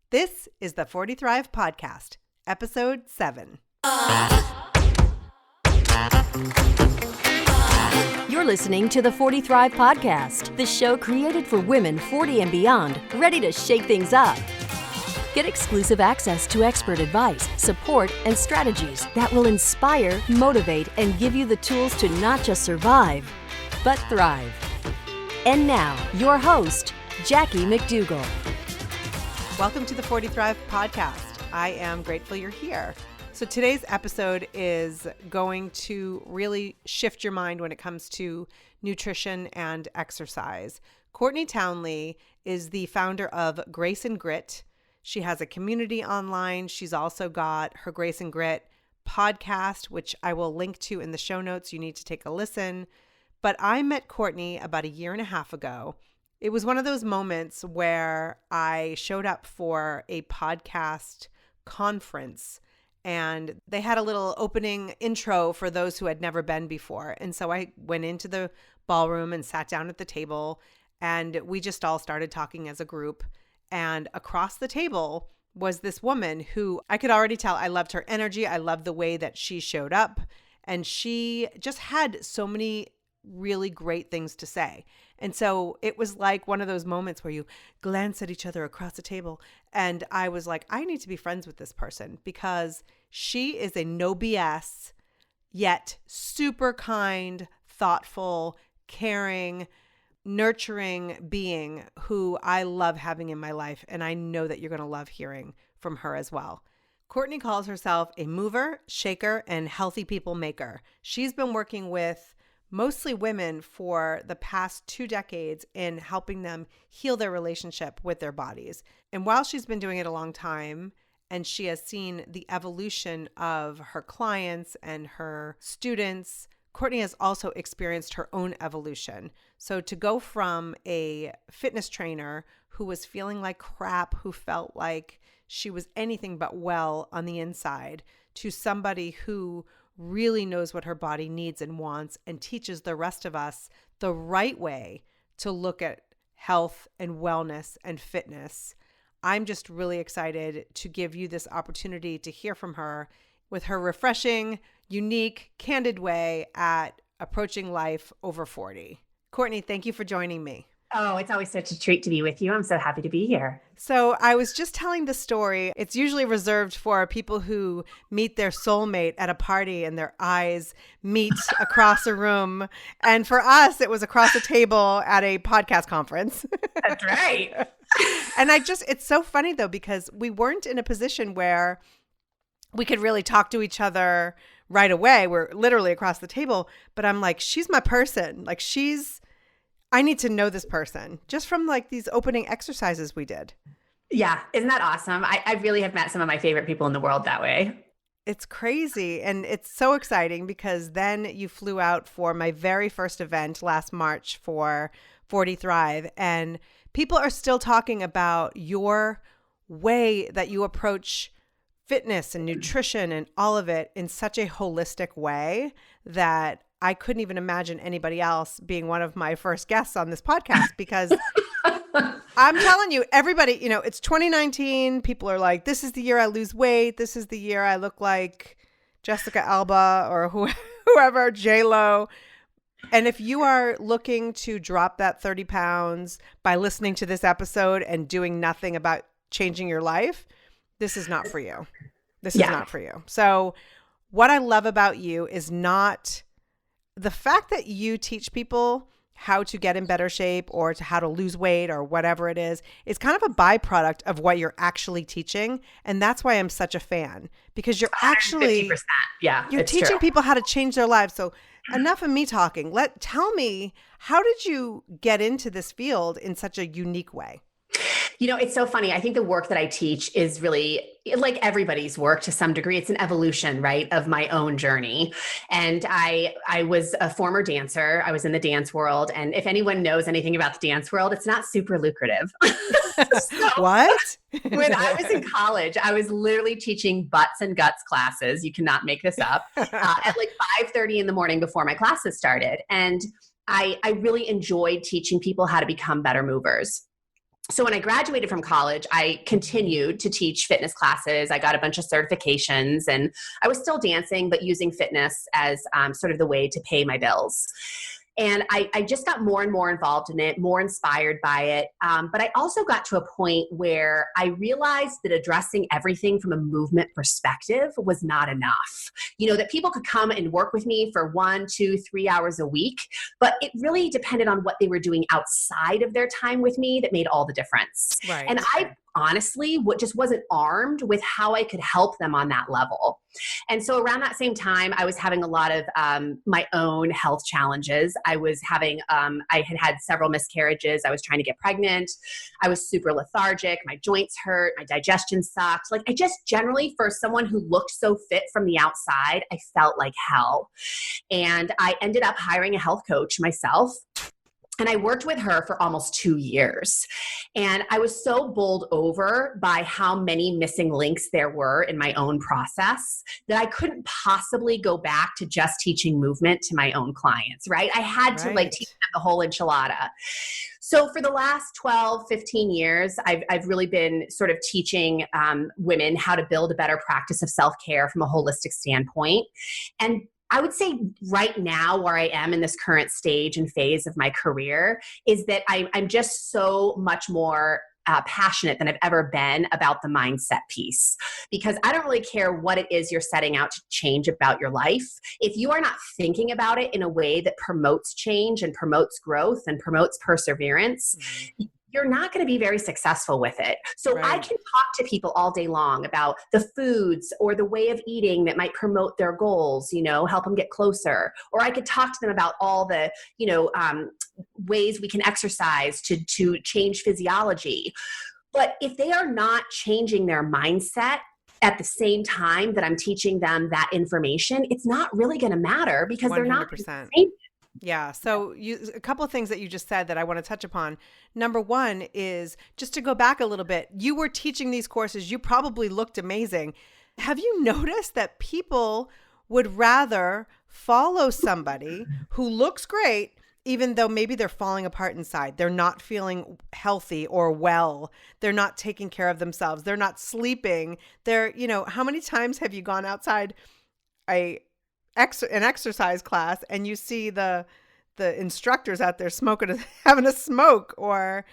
This is the 40 Thrive Podcast, Episode 7. You're listening to the 40 Thrive Podcast, the show created for women 40 and beyond, ready to shake things up. Get exclusive access to expert advice, support, and strategies that will inspire, motivate, and give you the tools to not just survive, but thrive. And now, your host, Jackie McDougall. Welcome to the 40 Thrive Podcast. I am grateful you're here. So today's episode is going to really shift your mind when it comes to nutrition and exercise. Courtney Townley is the founder of Grace and Grit. She has a community online. She's also got her Grace and Grit podcast, which I will link to in the show notes. You need to take a listen. But I met Courtney about a year and a half ago. It was one of those moments where I showed up for a podcast conference and they had a little opening intro for those who had never been before. And so I went into the ballroom and sat down at the table and we just all started talking as a group. And across the table was this woman who I could already tell I loved her energy. I loved the way that she showed up. And she just had so many really great things to say. And so it was like one of those moments where you glance at each other across the table. And I was like, I need to be friends with this person because she is a no BS, yet super kind, thoughtful, caring, nurturing being who I love having in my life. And I know that you're going to love hearing from her as well. Courtney calls herself a mover, shaker, and healthy people maker. She's been working with mostly women for the past 2 decades in helping them heal their relationship with their bodies. And while she's been doing it a long time, and she has seen the evolution of her clients and her students, Courtney has also experienced her own evolution. So to go from a fitness trainer who was feeling like crap, who felt like she was anything but well on the inside, to somebody who really knows what her body needs and wants and teaches the rest of us the right way to look at health and wellness and fitness. I'm just really excited to give you this opportunity to hear from her with her refreshing, unique, candid way at approaching life over 40. Courtney, thank you for joining me. Oh, it's always such a treat to be with you. I'm so happy to be here. So I was just telling the story. It's usually reserved for people who meet their soulmate at a party and their eyes meet across a room. And for us, it was across a table at a podcast conference. That's right. And it's so funny though, because we weren't in a position where we could really talk to each other right away. We're literally across the table, but I'm like, she's my person. Like I need to know this person just from like these opening exercises we did. Yeah. Isn't that awesome? I really have met some of my favorite people in the world that way. It's crazy. And it's so exciting because then you flew out for my very first event last March for 40 Thrive. And people are still talking about your way that you approach fitness and nutrition and all of it in such a holistic way that I couldn't even imagine anybody else being one of my first guests on this podcast because I'm telling you, everybody, it's 2019. People are like, this is the year I lose weight. This is the year I look like Jessica Alba or whoever, J-Lo. And if you are looking to drop that 30 pounds by listening to this episode and doing nothing about changing your life, this is not for you. This is not for you. So what I love about you is not the fact that you teach people how to get in better shape or to how to lose weight or whatever it is kind of a byproduct of what you're actually teaching. And that's why I'm such a fan, because you're actually, 50%. Yeah, you're teaching true. people how to change their lives. So enough of me talking. Tell me, how did you get into this field in such a unique way? It's so funny. I think the work that I teach is really like everybody's work to some degree. It's an evolution, right, of my own journey. And I was a former dancer. I was in the dance world. And if anyone knows anything about the dance world, it's not super lucrative. What? When I was in college, I was literally teaching butts and guts classes. You cannot make this up at like 5:30 in the morning before my classes started. And I really enjoyed teaching people how to become better movers. So when I graduated from college, I continued to teach fitness classes. I got a bunch of certifications, and I was still dancing, but using fitness as sort of the way to pay my bills. And I just got more and more involved in it, more inspired by it. But I also got to a point where I realized that addressing everything from a movement perspective was not enough. That people could come and work with me for 1, 2, 3 hours a week, but it really depended on what they were doing outside of their time with me that made all the difference. Right. And I honestly just wasn't armed with how I could help them on that level. And so around that same time, I was having a lot of my own health challenges. I had had several miscarriages. I was trying to get pregnant. I was super lethargic. My joints hurt. My digestion sucked. Like, I just generally, for someone who looked so fit from the outside, I felt like hell. And I ended up hiring a health coach myself. And I worked with her for almost 2 years. And I was so bowled over by how many missing links there were in my own process that I couldn't possibly go back to just teaching movement to my own clients, right? I had to teach them the whole enchilada. So for the last 12, 15 years, I've really been sort of teaching women how to build a better practice of self-care from a holistic standpoint. And I would say right now, where I am in this current stage and phase of my career, is that I'm just so much more passionate than I've ever been about the mindset piece, because I don't really care what it is you're setting out to change about your life. If you are not thinking about it in a way that promotes change and promotes growth and promotes perseverance, you're not going to be very successful with it. So I can talk to people all day long about the foods or the way of eating that might promote their goals, help them get closer. Or I could talk to them about all the, ways we can exercise to change physiology. But if they are not changing their mindset at the same time that I'm teaching them that information, it's not really going to matter, because 100%. They're not going to change it. Yeah. So a couple of things that you just said that I want to touch upon. Number one is, just to go back a little bit, you were teaching these courses. You probably looked amazing. Have you noticed that people would rather follow somebody who looks great, even though maybe they're falling apart inside? They're not feeling healthy or well. They're not taking care of themselves. They're not sleeping. How many times have you gone outside an exercise class and you see the instructors out there having a smoke, or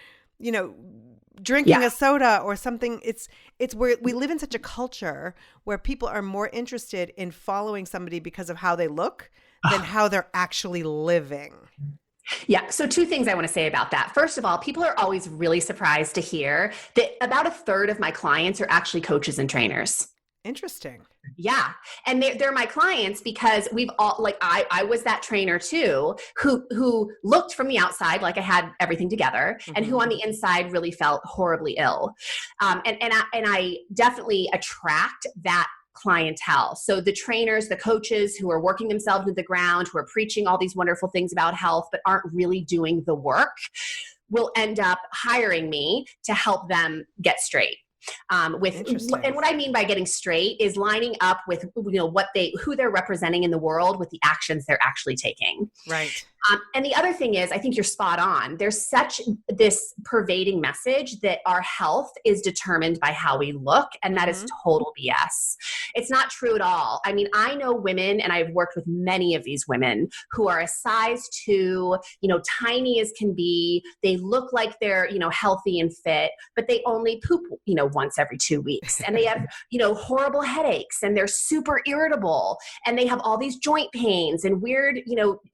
drinking a soda or something? It's where we live in such a culture where people are more interested in following somebody because of how they look than how they're actually living. Yeah. So 2 things I want to say about that. First of all, people are always really surprised to hear that about 1/3 of my clients are actually coaches and trainers. Interesting. Yeah. And they're my clients because we've all, I was that trainer too, who looked from the outside like I had everything together, and who on the inside really felt horribly ill. And I definitely attract that clientele. So the trainers, the coaches who are working themselves to the ground, who are preaching all these wonderful things about health, but aren't really doing the work, will end up hiring me to help them get straight. And what I mean by getting straight is lining up with who they're representing in the world with the actions they're actually taking. Right. And the other thing is, I think you're spot on. There's such this pervading message that our health is determined by how we look, and that is total BS. It's not true at all. I mean, I know women, and I've worked with many of these women who are a size 2, tiny as can be. They look like they're, healthy and fit, but they only poop, once every 2 weeks. And they have, horrible headaches, and they're super irritable, and they have all these joint pains and weird,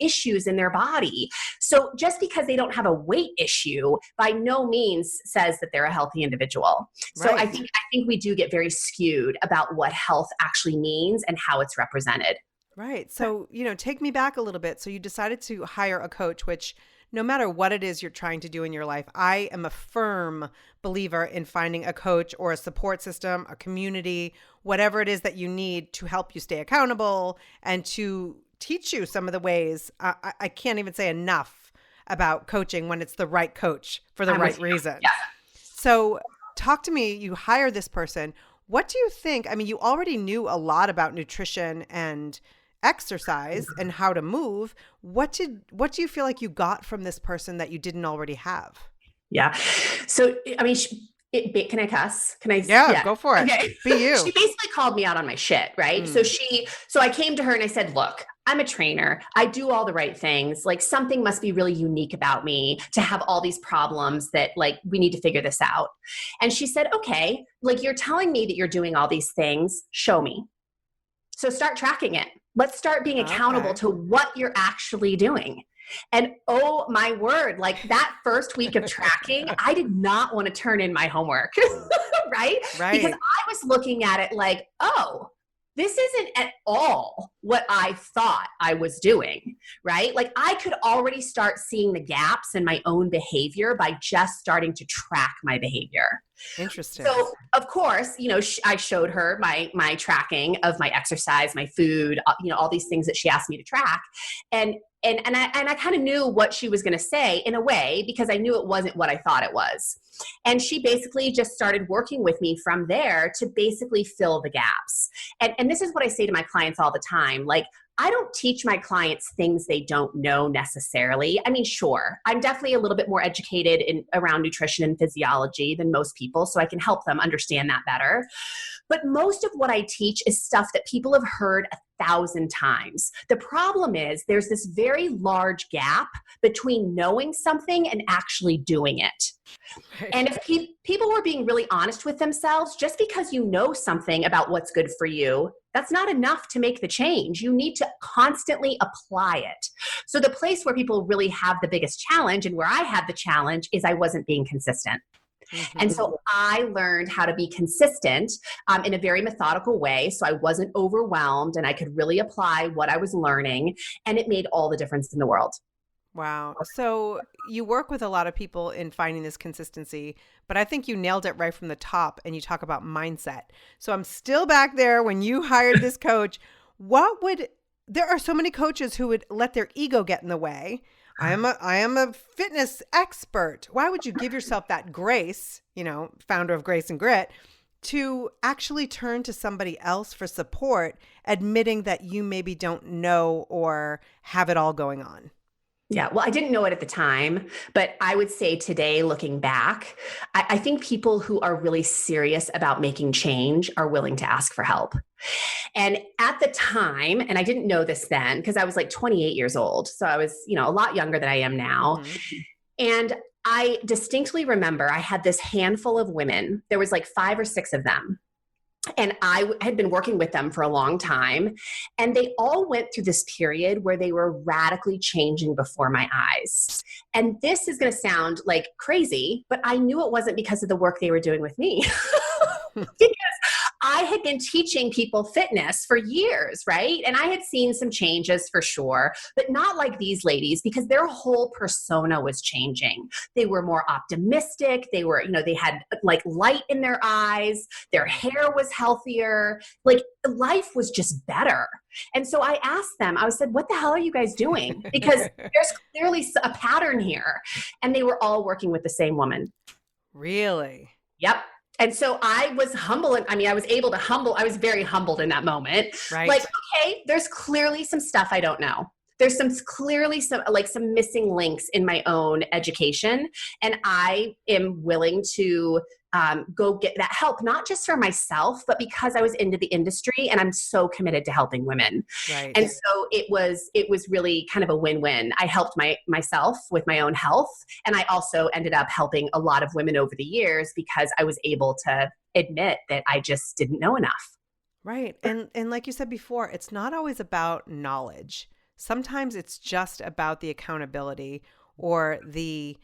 issues in their body. So just because they don't have a weight issue by no means says that they're a healthy individual. So I think we do get very skewed about what health actually means and how it's represented. Right. So, take me back a little bit. So you decided to hire a coach, which no matter what it is you're trying to do in your life, I am a firm believer in finding a coach or a support system, a community, whatever it is that you need to help you stay accountable and to teach you some of the ways. I can't even say enough about coaching when it's the right coach for the right reason. Yeah. So talk to me. You hire this person. What do you think? I mean, you already knew a lot about nutrition and exercise and how to move. What do you feel like you got from this person that you didn't already have? Yeah. So, I mean, can I cuss? Can I? Yeah, go for it. Okay. Be you. She basically called me out on my shit, right? So I came to her and I said, look, I'm a trainer. I do all the right things. Like, something must be really unique about me to have all these problems that, like, we need to figure this out. And she said, okay, like, you're telling me that you're doing all these things. Show me. So start tracking it. Let's start being accountable to what you're actually doing. And oh my word, like, that first week of tracking, I did not want to turn in my homework, right? Because I was looking at it like, oh, this isn't at all what I thought I was doing, right? Like, I could already start seeing the gaps in my own behavior by just starting to track my behavior. Interesting. So, of course, I showed her my tracking of my exercise, my food, all these things that she asked me to track. And I kind of knew what she was going to say in a way, because I knew it wasn't what I thought it was. And she basically just started working with me from there to basically fill the gaps. And this is what I say to my clients all the time. Like, I don't teach my clients things they don't know necessarily. I mean, sure, I'm definitely a little bit more educated around nutrition and physiology than most people, so I can help them understand that better. But most of what I teach is stuff that people have heard 1,000 times. The problem is there's this very large gap between knowing something and actually doing it. And if people were being really honest with themselves, just because you know something about what's good for you, that's not enough to make the change. You need to constantly apply it. So the place where people really have the biggest challenge, and where I had the challenge, is I wasn't being consistent. Mm-hmm. And so I learned how to be consistent in a very methodical way, so I wasn't overwhelmed and I could really apply what I was learning, and it made all the difference in the world. Wow. So you work with a lot of people in finding this consistency, but I think you nailed it right from the top, and you talk about mindset. So I'm still back there when you hired this coach. There are so many coaches who would let their ego get in the way. I am a fitness expert. Why would you give yourself that grace, founder of Grace and Grit, to actually turn to somebody else for support, admitting that you maybe don't know or have it all going on? Yeah, well, I didn't know it at the time, but I would say today, looking back, I think people who are really serious about making change are willing to ask for help. And at the time, and I didn't know this then, because I was like 28 years old. So I was, a lot younger than I am now. Mm-hmm. And I distinctly remember I had this handful of women. There was like 5 or 6 of them. And I had been working with them for a long time, and they all went through this period where they were radically changing before my eyes. And this is going to sound like crazy, but I knew it wasn't because of the work they were doing with me. Because I had been teaching people fitness for years, right? And I had seen some changes for sure, but not like these ladies, because their whole persona was changing. They were more optimistic. They were, they had like light in their eyes. Their hair was healthier. Like, life was just better. And so I asked them, I said, what the hell are you guys doing? Because there's clearly a pattern here. And they were all working with the same woman. Really? Yep. And so I was humble. And I was very humbled in that moment. Right. Like, okay, there's clearly some stuff I don't know. There's clearly some missing links in my own education. And I am willing to go get that help, not just for myself, but because I was into the industry and I'm so committed to helping women. Right. And so it was really kind of a win-win. I helped myself with my own health. And I also ended up helping a lot of women over the years because I was able to admit that I just didn't know enough. Right. And like you said before, it's not always about knowledge. Sometimes it's just about the accountability or the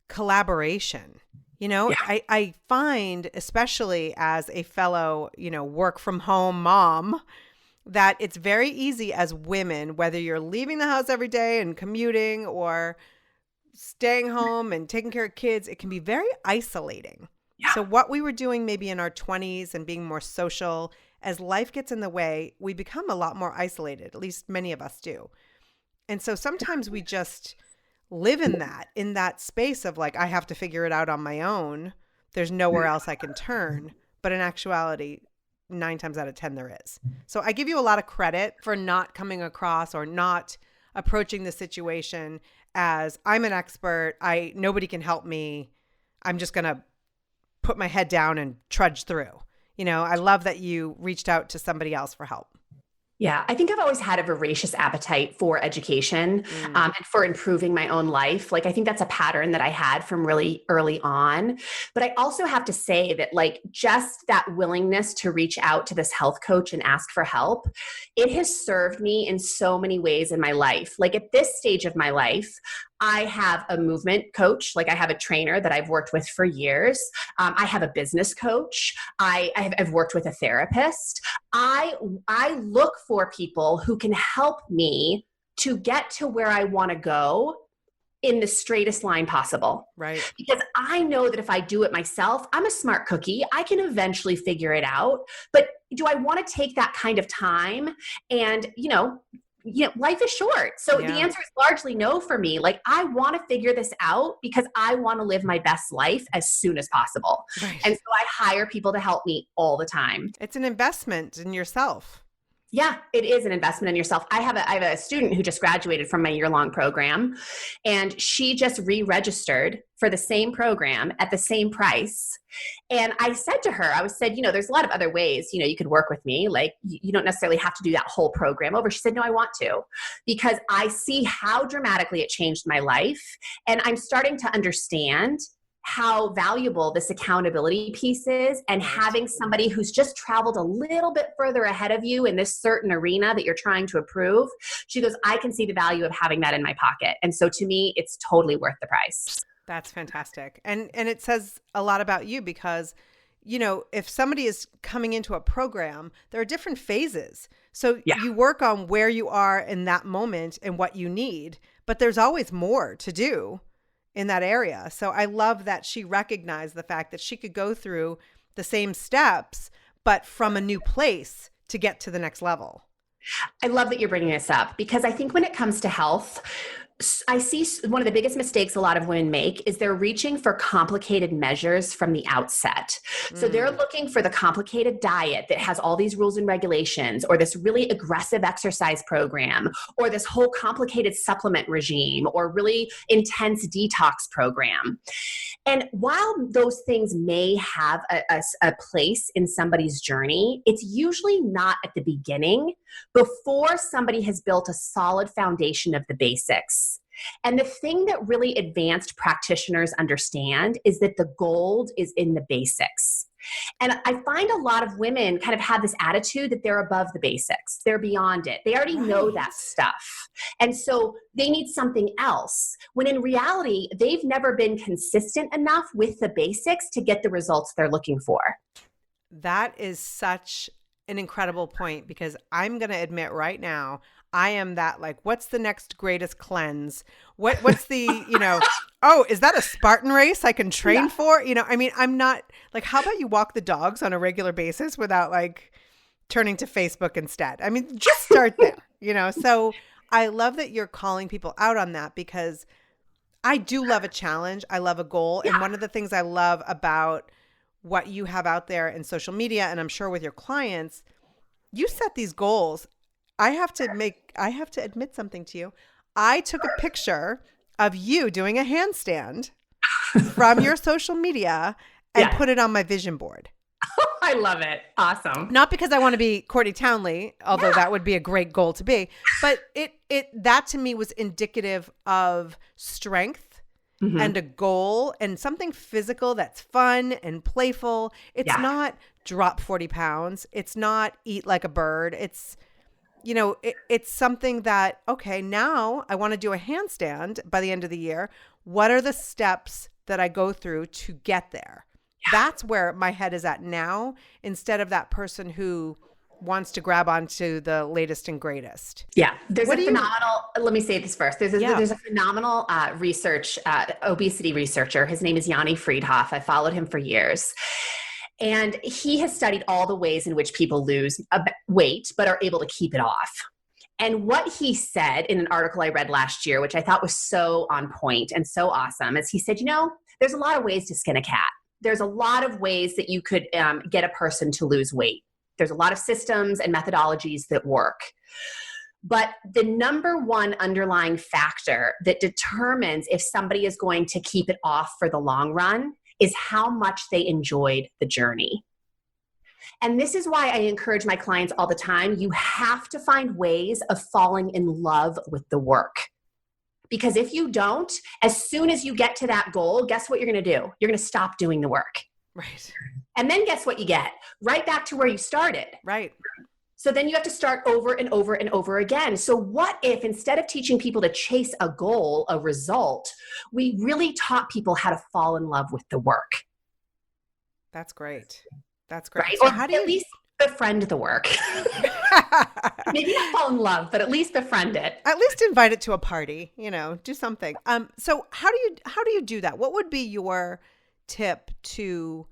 collaboration. Yeah. I find, especially as a fellow, work from home mom, that it's very easy as women, whether you're leaving the house every day and commuting or staying home and taking care of kids, it can be very isolating. Yeah. So what we were doing maybe in our 20s and being more social, as life gets in the way, we become a lot more isolated. At least many of us do. And so sometimes we just live in that space of like, I have to figure it out on my own. There's nowhere else I can turn. But in actuality, 9 times out of 10, there is. So I give you a lot of credit for not coming across or not approaching the situation as I'm an expert. Nobody can help me. I'm just going to put my head down and trudge through. I love that you reached out to somebody else for help. Yeah, I think I've always had a voracious appetite for education and for improving my own life. Like, I think that's a pattern that I had from really early on. But I also have to say that, like, just that willingness to reach out to this health coach and ask for help, it has served me in so many ways in my life. Like, at this stage of my life, I have a movement coach. Like, I have a trainer that I've worked with for years. I have a business coach. I've worked with a therapist. I look for people who can help me to get to where I want to go in the straightest line possible. Right. Because I know that if I do it myself, I'm a smart cookie. I can eventually figure it out. But do I want to take that kind of time? And, life is short. So the answer is largely no for me. Like, I want to figure this out because I want to live my best life as soon as possible. Right. And so I hire people to help me all the time. It's an investment in yourself. Yeah, it is an investment in yourself. I have a student who just graduated from my year-long program, and she just re-registered for the same program at the same price. And I said to her, there's a lot of other ways, you could work with me. Like, you don't necessarily have to do that whole program over. She said, no, I want to, because I see how dramatically it changed my life. And I'm starting to understand how valuable this accountability piece is, and having somebody who's just traveled a little bit further ahead of you in this certain arena that you're trying to improve. She goes, I can see the value of having that in my pocket. And so to me, it's totally worth the price. That's fantastic. And it says a lot about you because, if somebody is coming into a program, there are different phases. So you work on where you are in that moment and what you need, but there's always more to do in that area. So I love that she recognized the fact that she could go through the same steps, but from a new place to get to the next level. I love that you're bringing this up, because I think when it comes to health, I see one of the biggest mistakes a lot of women make is they're reaching for complicated measures from the outset. So they're looking for the complicated diet that has all these rules and regulations, or this really aggressive exercise program, or this whole complicated supplement regime, or really intense detox program. And while those things may have a place in somebody's journey, it's usually not at the beginning, before somebody has built a solid foundation of the basics. And the thing that really advanced practitioners understand is that the gold is in the basics. And I find a lot of women kind of have this attitude that they're above the basics. They're beyond it. They already know that stuff. And so they need something else. When in reality, they've never been consistent enough with the basics to get the results they're looking for. That is such an incredible point, because I'm going to admit right now, I am that, like, what's the next greatest cleanse? What's the, oh, is that a Spartan race I can train for? I'm not like, how about you walk the dogs on a regular basis without like turning to Facebook instead? Just start there, So I love that you're calling people out on that, because I do love a challenge. I love a goal. And one of the things I love about what you have out there in social media, and I'm sure with your clients, you set these goals. I have to admit something to you. I took a picture of you doing a handstand from your social media and put it on my vision board. I love it. Awesome. Not because I want to be Courtney Townley, although that would be a great goal to be, but that to me was indicative of strength. And a goal and something physical that's fun and playful. It's not drop 40 pounds. It's not eat like a bird. It's, it's something that, okay, now I want to do a handstand by the end of the year. What are the steps that I go through to get there? That's where my head is at now, instead of that person who wants to grab onto the latest and greatest. Yeah. There's a phenomenal, let me say this first. There's a phenomenal obesity researcher. His name is Yanni Friedhoff. I followed him for years. And he has studied all the ways in which people lose weight, but are able to keep it off. And what he said in an article I read last year, which I thought was so on point and so awesome, is he said, there's a lot of ways to skin a cat. There's a lot of ways that you could get a person to lose weight. There's a lot of systems and methodologies that work. But the number one underlying factor that determines if somebody is going to keep it off for the long run is how much they enjoyed the journey. And this is why I encourage my clients all the time. You have to find ways of falling in love with the work. Because if you don't, as soon as you get to that goal, guess what you're going to do? You're going to stop doing the work. Right. And then guess what you get? Right back to where you started. Right. So then you have to start over and over and over again. So what if instead of teaching people to chase a goal, a result, we really taught people how to fall in love with the work? That's great. That's great. Right? So or how do at you least befriend the work? Maybe not fall in love, but at least befriend it. At least invite it to a party, do something. So how do you do that? What would be your tip to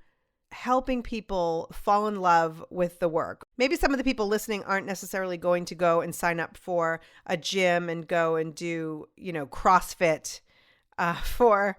helping people fall in love with the work? Maybe some of the people listening aren't necessarily going to go and sign up for a gym and go and do, CrossFit for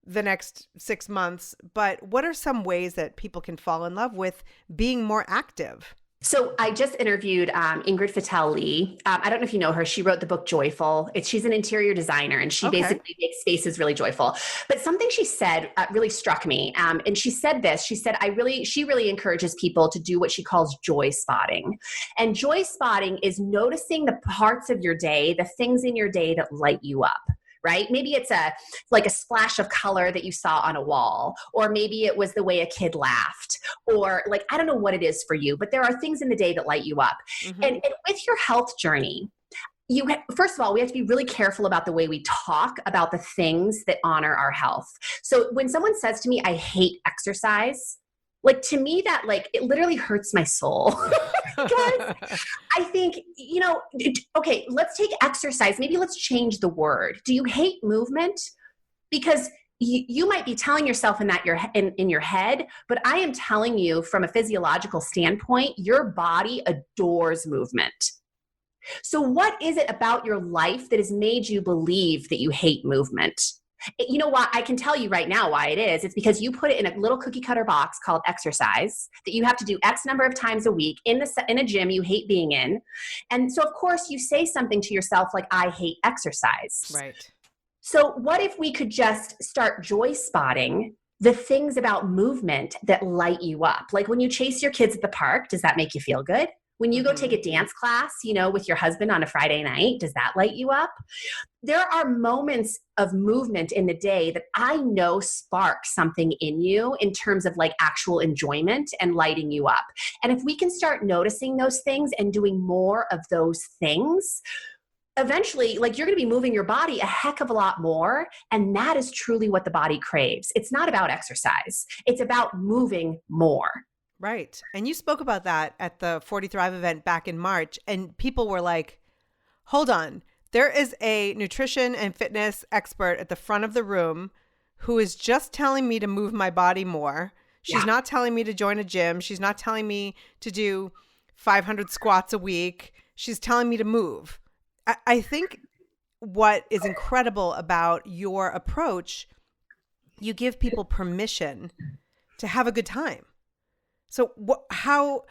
the next 6 months. But what are some ways that people can fall in love with being more active? So I just interviewed Ingrid Fettel-Lee. I don't know if you know her. She wrote the book Joyful. She's an interior designer, and she basically makes spaces really joyful. But something she said really struck me. And she said this. She said, she really encourages people to do what she calls joy spotting. And joy spotting is noticing the parts of your day, the things in your day that light you up. Right? Maybe it's like a splash of color that you saw on a wall, or maybe it was the way a kid laughed, or like, I don't know what it is for you, but there are things in the day that light you up. Mm-hmm. And with your health journey, first of all, we have to be really careful about the way we talk about the things that honor our health. So when someone says to me, I hate exercise, like to me that it literally hurts my soul. Because I think, okay, let's take exercise. Maybe let's change the word. Do you hate movement? Because you might be telling yourself in your head, but I am telling you from a physiological standpoint, your body adores movement. So what is it about your life that has made you believe that you hate movement? You know what? I can tell you right now why it is. It's because you put it in a little cookie cutter box called exercise that you have to do X number of times a week in a gym you hate being in. And so of course you say something to yourself like, I hate exercise. Right. So what if we could just start joy spotting the things about movement that light you up? Like when you chase your kids at the park, does that make you feel good? When you go take a dance class, with your husband on a Friday night, does that light you up? There are moments of movement in the day that I know spark something in you in terms of actual enjoyment and lighting you up. And if we can start noticing those things and doing more of those things, eventually, you're going to be moving your body a heck of a lot more. And that is truly what the body craves. It's not about exercise. It's about moving more. Right. And you spoke about that at the 40 Thrive event back in March, and people were like, hold on, there is a nutrition and fitness expert at the front of the room who is just telling me to move my body more. She's not telling me to join a gym. She's not telling me to do 500 squats a week. She's telling me to move. I think what is incredible about your approach, you give people permission to have a good time. So how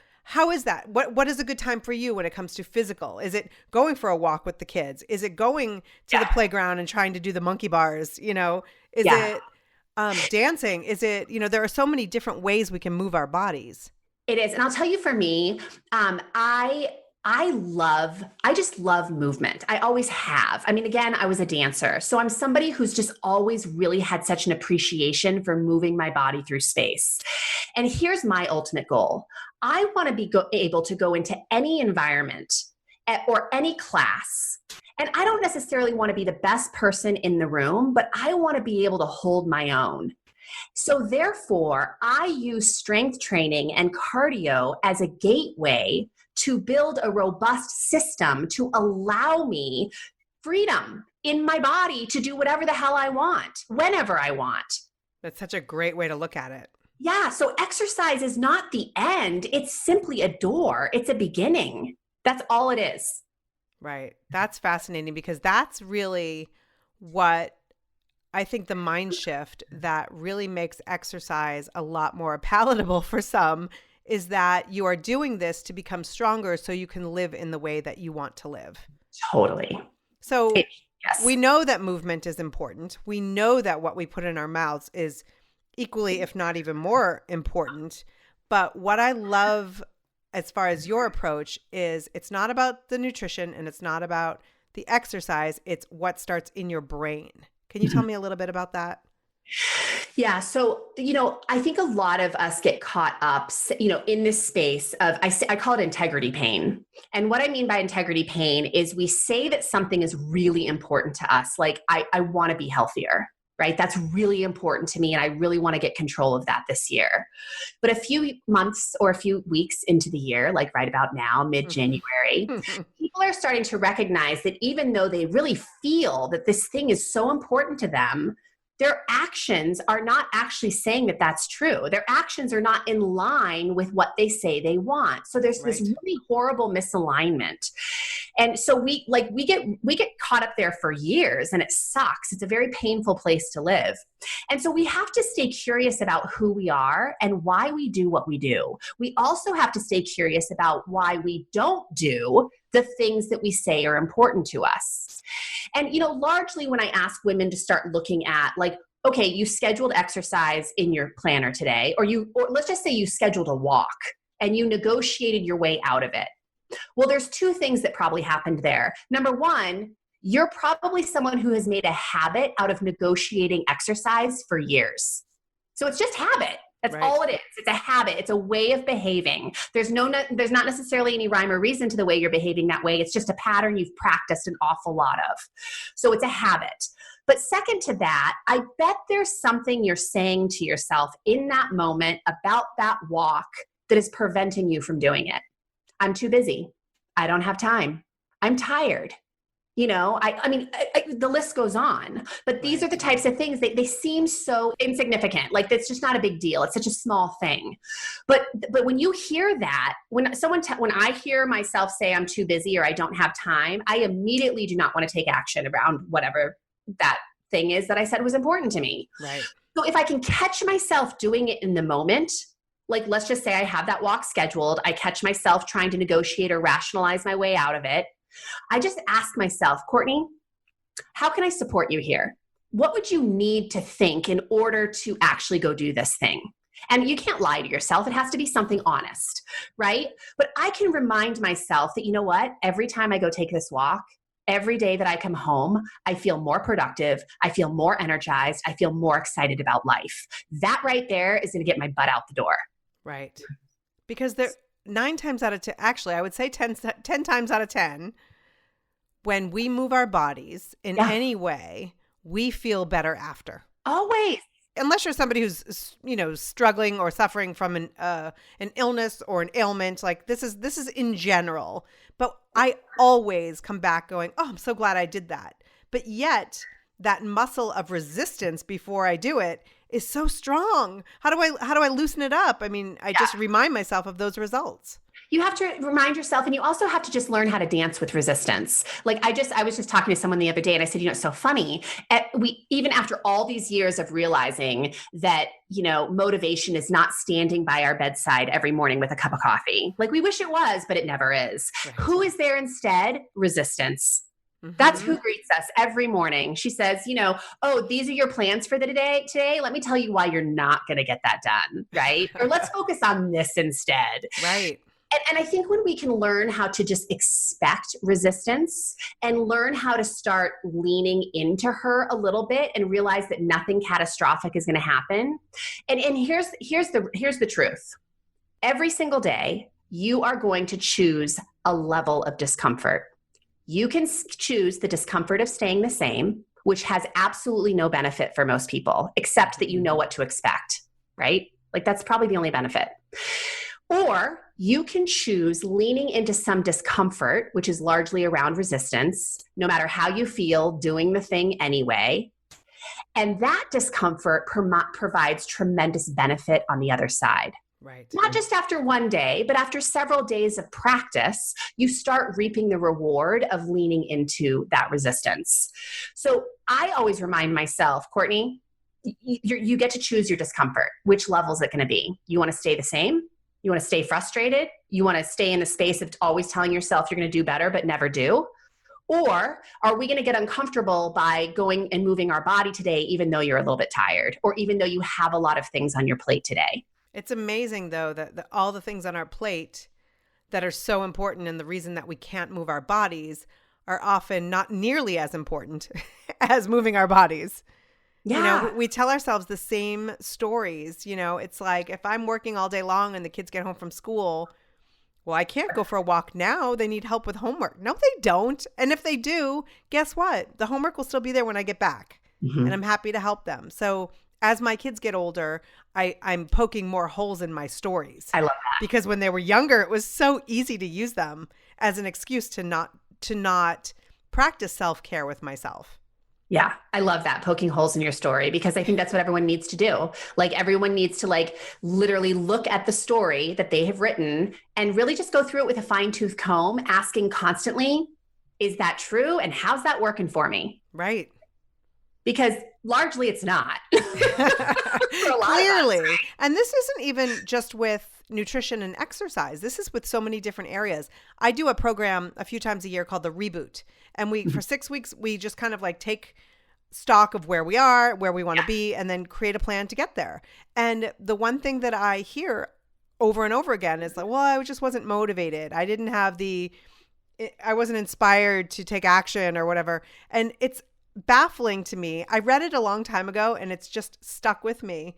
is that? What is a good time for you when it comes to physical? Is it going for a walk with the kids? Is it going to the playground and trying to do the monkey bars? Is it dancing? Is it, there are so many different ways we can move our bodies. It is. And I'll tell you, for me, I just love movement. I always have. I mean, again, I was a dancer. So I'm somebody who's just always really had such an appreciation for moving my body through space. And here's my ultimate goal. I want to be able to go into any environment or any class. And I don't necessarily want to be the best person in the room, but I want to be able to hold my own. So therefore, I use strength training and cardio as a gateway to build a robust system to allow me freedom in my body to do whatever the hell I want, whenever I want. That's such a great way to look at it. Yeah. So exercise is not the end. It's simply a door. It's a beginning. That's all it is. Right. That's fascinating, because that's really what I think the mind shift that really makes exercise a lot more palatable for some is that you are doing this to become stronger so you can live in the way that you want to live. Totally. So Yes. we know that movement is important. We know that what we put in our mouths is equally, if not even more important. But what I love as far as your approach is it's not about the nutrition and it's not about the exercise. It's what starts in your brain. Can you tell me a little bit about that? Yeah. So, I think a lot of us get caught up, in this space of, I call it integrity pain. And what I mean by integrity pain is we say that something is really important to us. Like, I want to be healthier, right? That's really important to me. And I really want to get control of that this year. But a few months or a few weeks into the year, like right about now, mid-January, people are starting to recognize that even though they really feel that this thing is so important to them, their actions are not actually saying that that's true. Their actions are not in line with what they say they want. So there's this really horrible misalignment. And so we get caught up there for years, and it sucks. It's a very painful place to live. And so we have to stay curious about who we are and why we do what we do. We also have to stay curious about why we don't do the things that we say are important to us. And, largely when I ask women to start looking at, like, okay, you scheduled exercise in your planner today, or let's just say you scheduled a walk and you negotiated your way out of it. Well, there's two things that probably happened there. Number one, you're probably someone who has made a habit out of negotiating exercise for years. So it's just habit. That's all it is. It's a habit. It's a way of behaving. There's not necessarily any rhyme or reason to the way you're behaving that way. It's just a pattern you've practiced an awful lot of. So it's a habit. But second to that, I bet there's something you're saying to yourself in that moment about that walk that is preventing you from doing it. I'm too busy. I don't have time. I'm tired. The list goes on, but these are the types of things they seem so insignificant. Like, that's just not a big deal. It's such a small thing. But when you hear that, when I hear myself say I'm too busy or I don't have time, I immediately do not want to take action around whatever that thing is that I said was important to me. Right. So if I can catch myself doing it in the moment, like, let's just say I have that walk scheduled, I catch myself trying to negotiate or rationalize my way out of it. I just ask myself, Courtney, how can I support you here? What would you need to think in order to actually go do this thing? And you can't lie to yourself. It has to be something honest, right? But I can remind myself that, you know what? Every time I go take this walk, every day that I come home, I feel more productive. I feel more energized. I feel more excited about life. That right there is going to get my butt out the door. Right. Because 9 times out of 10, actually, I would say 10 times out of 10, when we move our bodies in any way, we feel better after. Always. Unless you're somebody who's, struggling or suffering from an illness or an ailment, like this is in general. But I always come back going, oh, I'm so glad I did that. But yet that muscle of resistance before I do it is so strong. How do I loosen it up? I mean, I just remind myself of those results. You have to remind yourself, and you also have to just learn how to dance with resistance. Like, I was just talking to someone the other day, and I said, it's so funny. Even after all these years of realizing that, motivation is not standing by our bedside every morning with a cup of coffee. Like, we wish it was, but it never is. Right. Who is there instead? Resistance. Mm-hmm. That's who greets us every morning. She says, oh, these are your plans for the today. Let me tell you why you're not going to get that done. Right. Or let's focus on this instead. Right. And I think when we can learn how to just expect resistance and learn how to start leaning into her a little bit and realize that nothing catastrophic is going to happen. And here's the truth. Every single day, you are going to choose a level of discomfort. You can choose the discomfort of staying the same, which has absolutely no benefit for most people, except that you know what to expect, right? Like, that's probably the only benefit. Or you can choose leaning into some discomfort, which is largely around resistance, no matter how you feel, doing the thing anyway. And that discomfort provides tremendous benefit on the other side. Right. Not just after one day, but after several days of practice, you start reaping the reward of leaning into that resistance. So I always remind myself, Courtney, you get to choose your discomfort. Which level is it going to be? You want to stay the same? You You want to stay frustrated? You want to stay in the space of always telling yourself you're going to do better, but never do? Or are we going to get uncomfortable by going and moving our body today, even though you're a little bit tired, or even though you have a lot of things on your plate today? It's amazing, though, that all the things on our plate that are so important and the reason that we can't move our bodies are often not nearly as important as moving our bodies. Yeah. You know, we tell ourselves the same stories. You know, it's like if I'm working all day long and the kids get home from school, well, I can't go for a walk now. They need help with homework. No, they don't. And if they do, guess what? The homework will still be there when I get back. Mm-hmm. And I'm happy to help them. So as my kids get older, I'm poking more holes in my stories. I love that. Because when they were younger, it was so easy to use them as an excuse to not practice self-care with myself. Yeah, I love that, poking holes in your story, because I think that's what everyone needs to do. Like everyone needs to like literally look at the story that they have written and really just go through it with a fine-tooth comb, asking constantly, is that true? And how's that working for me? Right. Because largely it's not. For a lot Clearly. of us. And this isn't even just with nutrition and exercise. This is with so many different areas. I do a program a few times a year called the Reboot. And for 6 weeks, we just kind of like take stock of where we are, where we want to be, and then create a plan to get there. And the one thing that I hear over and over again is like, well, I just wasn't motivated. I wasn't inspired to take action or whatever. And it's baffling to me. I read it a long time ago and it's just stuck with me.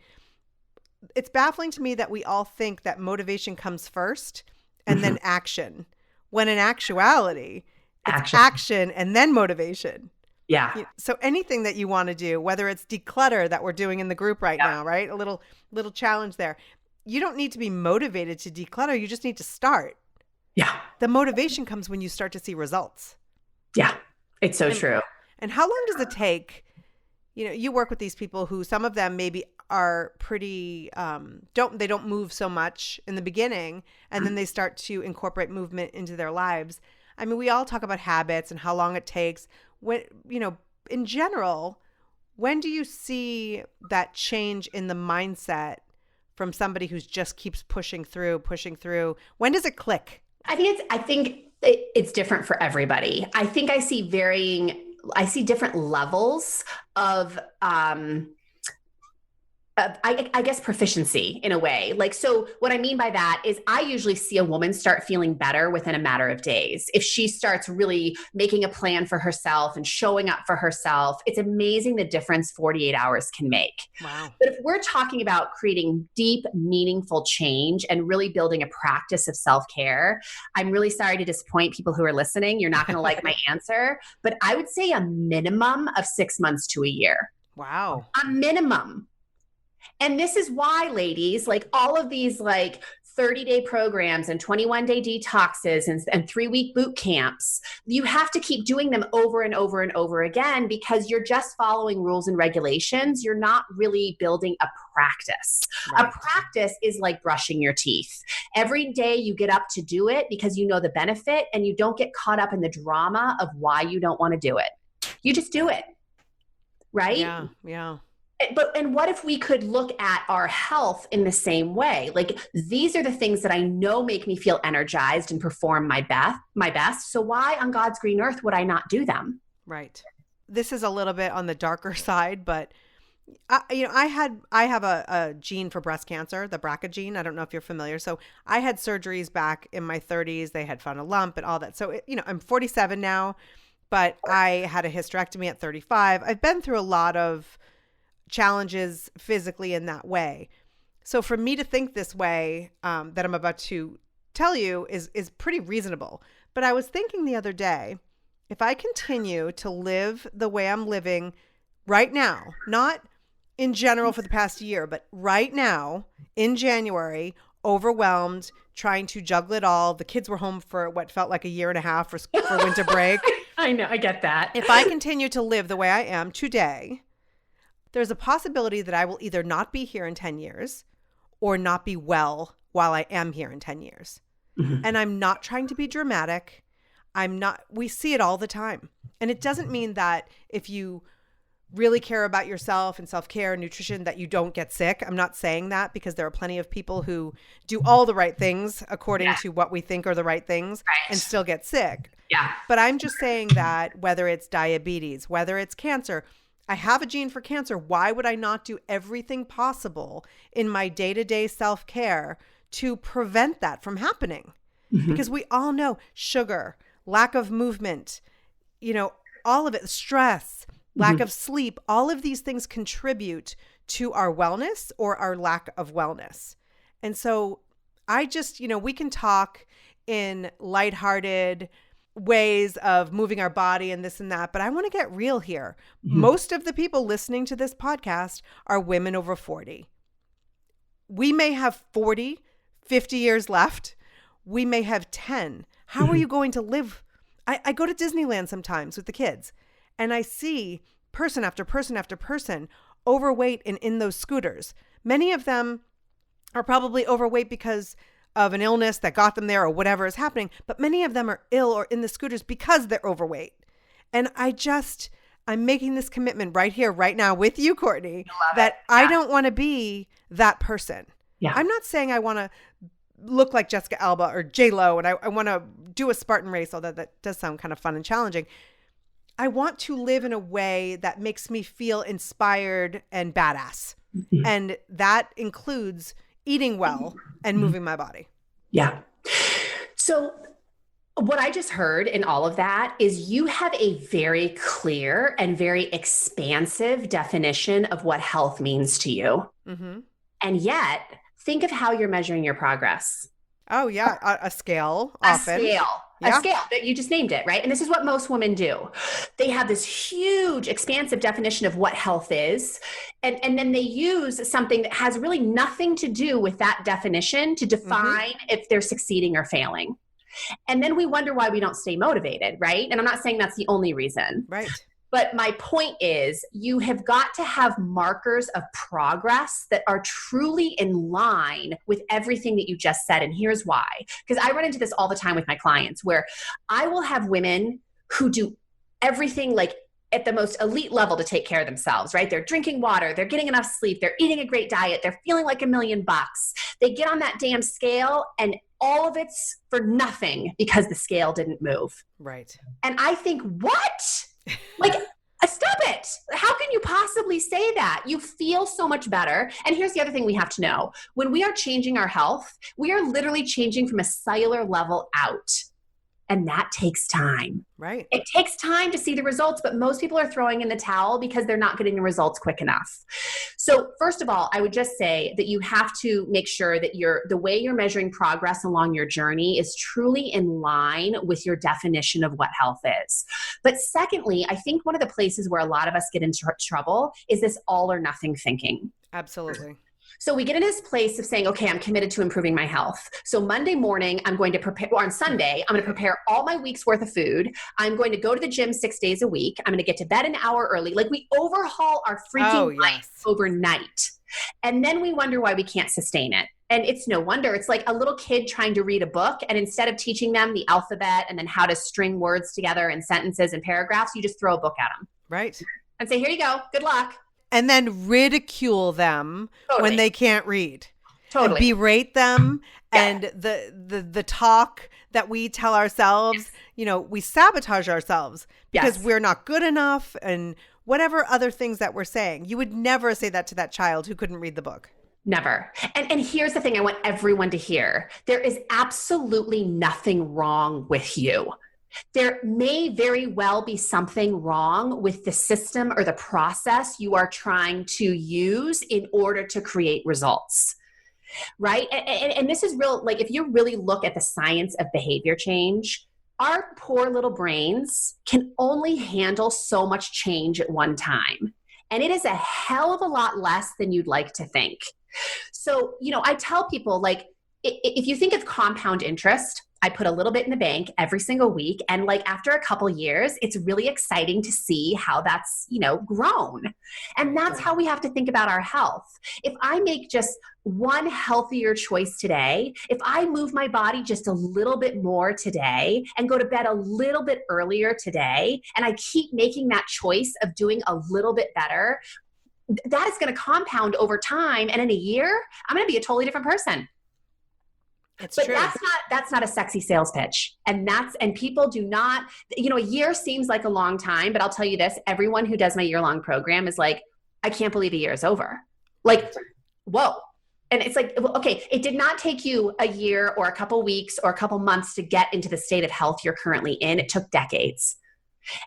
It's baffling to me that we all think that motivation comes first and then action, when in actuality, it's action and then motivation. Yeah. So anything that you want to do, whether it's declutter that we're doing in the group right now, right? A little challenge there. You don't need to be motivated to declutter. You just need to start. Yeah. The motivation comes when you start to see results. Yeah. It's so true. And how long does it take? You know, you work with these people who some of them maybe are pretty, they don't move so much in the beginning, and then they start to incorporate movement into their lives. I mean, we all talk about habits and how long it takes. When, you know, in general, when do you see that change in the mindset from somebody who just keeps pushing through? When does it click? I think it's different for everybody. I think I see different levels of, I guess, proficiency in a way. Like, so what I mean by that is I usually see a woman start feeling better within a matter of days. If she starts really making a plan for herself and showing up for herself, it's amazing the difference 48 hours can make. Wow. But if we're talking about creating deep, meaningful change and really building a practice of self-care, I'm really sorry to disappoint people who are listening. You're not going to like my answer, but I would say a minimum of 6 months to a year. Wow. A minimum. And this is why, ladies, like all of these like 30-day programs and 21-day detoxes and 3-week boot camps, you have to keep doing them over and over and over again, because you're just following rules and regulations. You're not really building a practice. Right. A practice is like brushing your teeth. Every day you get up to do it because you know the benefit, and you don't get caught up in the drama of why you don't want to do it. You just do it. Right? Yeah. Yeah. And what if we could look at our health in the same way? Like, these are the things that I know make me feel energized and perform my best. So why on God's green earth would I not do them? Right. This is a little bit on the darker side, but I have a gene for breast cancer, the BRCA gene. I don't know if you're familiar. So I had surgeries back in my 30s. They had found a lump and all that. So, I'm 47 now, but I had a hysterectomy at 35. I've been through a lot of challenges physically in that way. So for me to think this way that I'm about to tell you is pretty reasonable. But I was thinking the other day, if I continue to live the way I'm living right now, not in general for the past year, but right now in January, overwhelmed, trying to juggle it all. The kids were home for what felt like a year and a half for winter break. I know, I get that. If I continue to live the way I am today, there's a possibility that I will either not be here in 10 years or not be well while I am here in 10 years. Mm-hmm. And I'm not trying to be dramatic. We see it all the time. And it doesn't mean that if you really care about yourself and self-care and nutrition, that you don't get sick. I'm not saying that, because there are plenty of people who do all the right things according to what we think are the right things and still get sick. Yeah. But I'm just saying that whether it's diabetes, whether it's cancer, I have a gene for cancer. Why would I not do everything possible in my day-to-day self-care to prevent that from happening? Because we all know sugar, lack of movement, all of it, stress, lack of sleep, all of these things contribute to our wellness or our lack of wellness. And so I just, we can talk in lighthearted ways of moving our body and this and that, but I want to get real here. Most of the people listening to this podcast are women over 40. We may have 40, 50 years left. We may have 10. How are you going to live? I go to Disneyland sometimes with the kids, and I see person after person after person overweight and in those scooters. Many of them are probably overweight because of an illness that got them there or whatever is happening, but many of them are ill or in the scooters because they're overweight. And I'm making this commitment right here, right now with you, Courtney, that I don't want to be that person. Yeah. I'm not saying I want to look like Jessica Alba or J-Lo and I want to do a Spartan race, although that does sound kind of fun and challenging. I want to live in a way that makes me feel inspired and badass. And that includes eating well and moving my body. Yeah. So what I just heard in all of that is you have a very clear and very expansive definition of what health means to you. And yet, think of how you're measuring your progress. Oh, yeah. A scale, often. A scale that you just named it, right? And this is what most women do. They have this huge, expansive definition of what health is. And then they use something that has really nothing to do with that definition to define if they're succeeding or failing. And then we wonder why we don't stay motivated, right? And I'm not saying that's the only reason. Right. But my point is, you have got to have markers of progress that are truly in line with everything that you just said. And here's why. Because I run into this all the time with my clients, where I will have women who do everything like at the most elite level to take care of themselves, right? They're drinking water, they're getting enough sleep, they're eating a great diet, they're feeling like $1 million. They get on that damn scale and all of it's for nothing because the scale didn't move. Right. And I think, what? Like, stop it. How can you possibly say that? You feel so much better. And here's the other thing we have to know. When we are changing our health, we are literally changing from a cellular level out. And that takes time. Right. It takes time to see the results, but most people are throwing in the towel because they're not getting the results quick enough. So first of all, I would just say that you have to make sure that the way you're measuring progress along your journey is truly in line with your definition of what health is. But secondly, I think one of the places where a lot of us get into trouble is this all or nothing thinking. Absolutely. So we get in this place of saying, okay, I'm committed to improving my health. So Monday morning, I'm going to prepare, or on Sunday, I'm going to prepare all my week's worth of food. I'm going to go to the gym 6 days a week. I'm going to get to bed an hour early. Like, we overhaul our freaking life overnight. And then we wonder why we can't sustain it. And it's no wonder. It's like a little kid trying to read a book. And instead of teaching them the alphabet and then how to string words together in sentences and paragraphs, you just throw a book at them. Right. And say, here you go. Good luck. And then ridicule them when they can't read. Totally. And berate them. And the talk that we tell ourselves, we sabotage ourselves because we're not good enough and whatever other things that we're saying. You would never say that to that child who couldn't read the book. Never. And here's the thing I want everyone to hear. There is absolutely nothing wrong with you. There may very well be something wrong with the system or the process you are trying to use in order to create results, right? And this is real, like, if you really look at the science of behavior change, our poor little brains can only handle so much change at one time. And it is a hell of a lot less than you'd like to think. So, I tell people, like, if you think of compound interest, I put a little bit in the bank every single week. And like after a couple years, it's really exciting to see how that's, grown. And that's how we have to think about our health. If I make just one healthier choice today, if I move my body just a little bit more today and go to bed a little bit earlier today, and I keep making that choice of doing a little bit better, that is going to compound over time. And in a year, I'm going to be a totally different person. It's but true. That's not a sexy sales pitch. And people do not, a year seems like a long time, but I'll tell you this, everyone who does my year-long program is like, I can't believe a year is over. Like, whoa. And it's like, okay, it did not take you a year or a couple weeks or a couple months to get into the state of health you're currently in. It took decades.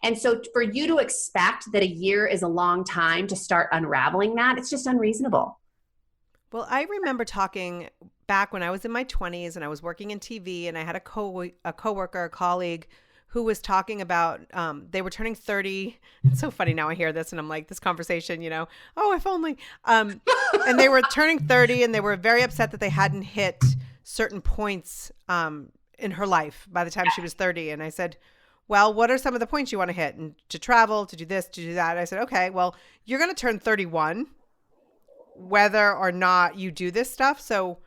And so for you to expect that a year is a long time to start unraveling that, it's just unreasonable. Well, I remember talking back when I was in my 20s and I was working in TV, and I had a coworker, a colleague who was talking about, they were turning 30. It's so funny now I hear this and I'm like, this conversation, oh, if only. And they were turning 30 and they were very upset that they hadn't hit certain points in her life by the time she was 30. And I said, well, what are some of the points you want to hit? And to travel, to do this, to do that. And I said, okay, well, you're going to turn 31 whether or not you do this stuff. So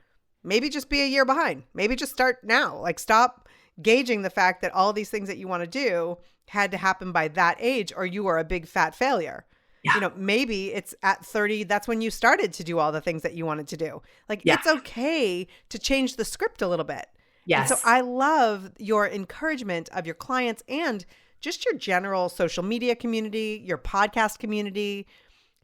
maybe just be a year behind. Maybe just start now. Like, stop gauging the fact that all these things that you want to do had to happen by that age, or you are a big fat failure. Yeah. Maybe it's at 30, that's when you started to do all the things that you wanted to do. Like, It's okay to change the script a little bit. Yes. And so I love your encouragement of your clients and just your general social media community, your podcast community,